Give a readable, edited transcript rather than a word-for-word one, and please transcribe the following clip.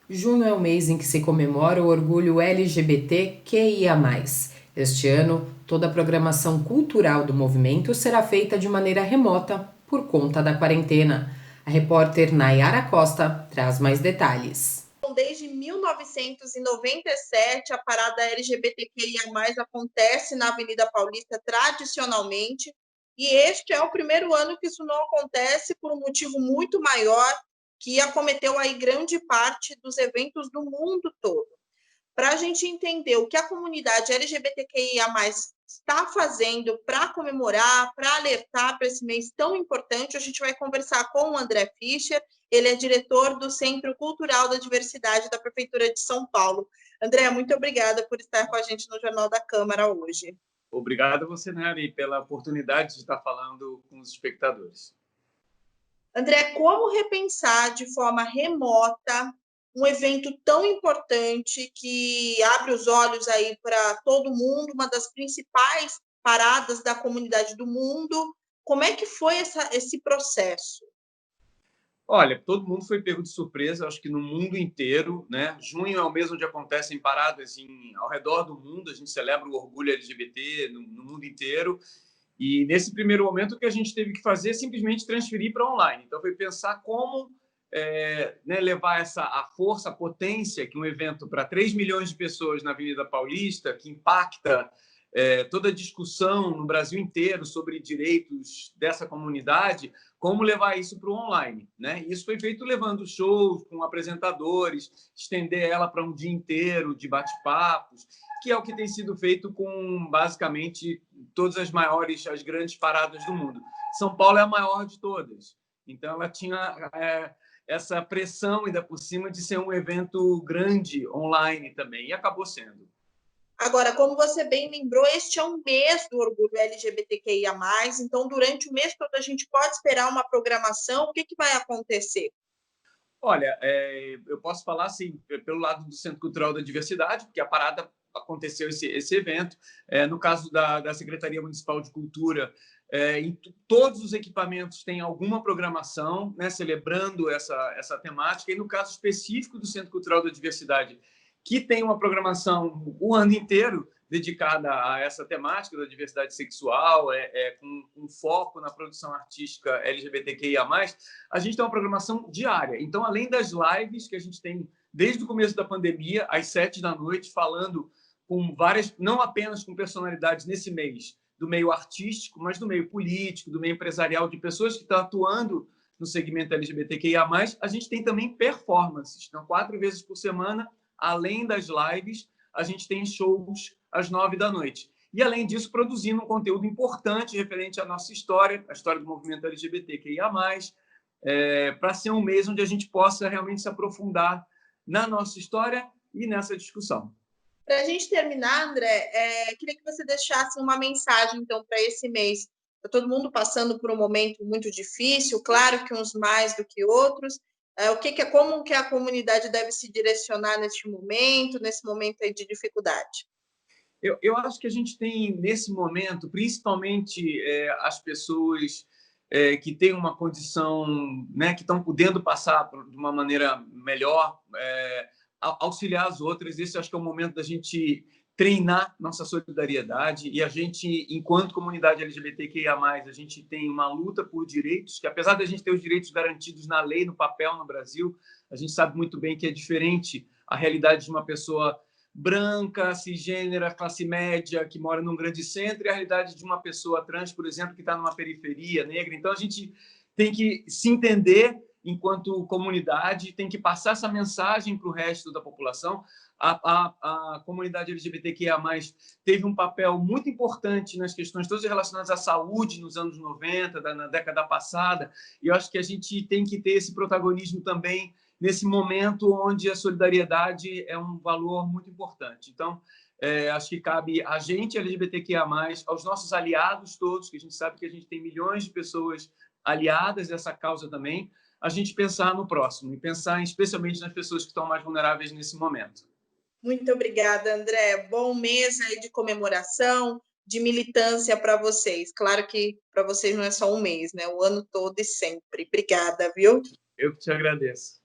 Junho é o mês em que se comemora o orgulho LGBTQIA+. Este ano, toda a programação cultural do movimento será feita de maneira remota por conta da quarentena. A repórter Nayara Costa traz mais detalhes. Desde 1997, a parada LGBTQIA+, acontece na Avenida Paulista tradicionalmente, e este é o primeiro ano que isso não acontece por um motivo muito maior, que acometeu aí grande parte dos eventos do mundo todo. Para a gente entender o que a comunidade LGBTQIA+, está fazendo para comemorar, para alertar para esse mês tão importante, a gente vai conversar com o André Fischer, ele é diretor do Centro Cultural da Diversidade da Prefeitura de São Paulo. André, muito obrigada por estar com a gente no Jornal da Câmara hoje. Obrigado a você, Nari, pela oportunidade de estar falando com os espectadores. André, como repensar de forma remota um evento tão importante que abre os olhos aí para todo mundo, uma das principais paradas da comunidade do mundo? Como é que foi esse processo? Olha, todo mundo foi pego de surpresa, acho que no mundo inteiro, né? Junho é o mês onde acontecem paradas ao redor do mundo, a gente celebra o orgulho LGBT no mundo inteiro. E nesse primeiro momento, o que a gente teve que fazer é simplesmente transferir para online. Então, foi pensar como levar a força, a potência que um evento para 3 milhões de pessoas na Avenida Paulista, que impacta toda a discussão no Brasil inteiro sobre direitos dessa comunidade, como levar isso para o online, né? Isso foi feito levando shows com apresentadores, estender ela para um dia inteiro de bate-papos, que é o que tem sido feito com basicamente todas as grandes paradas do mundo. São Paulo é a maior de todas, então ela tinha essa pressão ainda por cima de ser um evento grande online também, e acabou sendo. Agora, como você bem lembrou, este é um mês do orgulho LGBTQIA+, então durante o mês todo a gente pode esperar uma programação, o que vai acontecer? Olha, eu posso falar assim, pelo lado do Centro Cultural da Diversidade, porque a parada aconteceu esse evento. No caso da Secretaria Municipal de Cultura, em todos os equipamentos tem alguma programação, né, celebrando essa temática. E no caso específico do Centro Cultural da Diversidade, que tem uma programação o ano inteiro dedicada a essa temática da diversidade sexual, com foco na produção artística LGBTQIA+, a gente tem uma programação diária. Então, além das lives que a gente tem desde o começo da pandemia, às 7 da noite, falando com várias, não apenas com personalidades nesse mês do meio artístico, mas do meio político, do meio empresarial, de pessoas que estão atuando no segmento LGBTQIA+, a gente tem também performances. Então, 4 vezes por semana, além das lives, a gente tem shows às 9 da noite. E, além disso, produzindo um conteúdo importante referente à nossa história, a história do movimento LGBTQIA+, para ser um mês onde a gente possa realmente se aprofundar na nossa história e nessa discussão. Para a gente terminar, André, queria que você deixasse uma mensagem, então, para esse mês. Está todo mundo passando por um momento muito difícil, claro que uns mais do que outros. Como que a comunidade deve se direcionar neste momento, nesse momento aí de dificuldade? Eu acho que a gente tem, nesse momento, principalmente as pessoas que têm uma condição, né, que estão podendo passar de uma maneira melhor, auxiliar as outras. Esse acho que é o momento da gente treinar nossa solidariedade, e a gente, enquanto comunidade LGBTQIA+, a gente tem uma luta por direitos, que apesar da gente ter os direitos garantidos na lei, no papel, no Brasil, a gente sabe muito bem que é diferente a realidade de uma pessoa branca, cisgênera, classe média, que mora num grande centro, e a realidade de uma pessoa trans, por exemplo, que está numa periferia negra. Então, a gente tem que se entender enquanto comunidade, tem que passar essa mensagem para o resto da população. A comunidade LGBTQIA+, teve um papel muito importante nas questões todas relacionadas à saúde nos anos 90, na década passada, e eu acho que a gente tem que ter esse protagonismo também nesse momento onde a solidariedade é um valor muito importante. Então, acho que cabe a gente, LGBTQIA+, aos nossos aliados todos, que a gente sabe que a gente tem milhões de pessoas aliadas a essa causa também, a gente pensar no próximo e pensar especialmente nas pessoas que estão mais vulneráveis nesse momento. Muito obrigada, André. Bom mês aí de comemoração, de militância para vocês. Claro que para vocês não é só um mês, né? O ano todo e sempre. Obrigada, viu? Eu que te agradeço.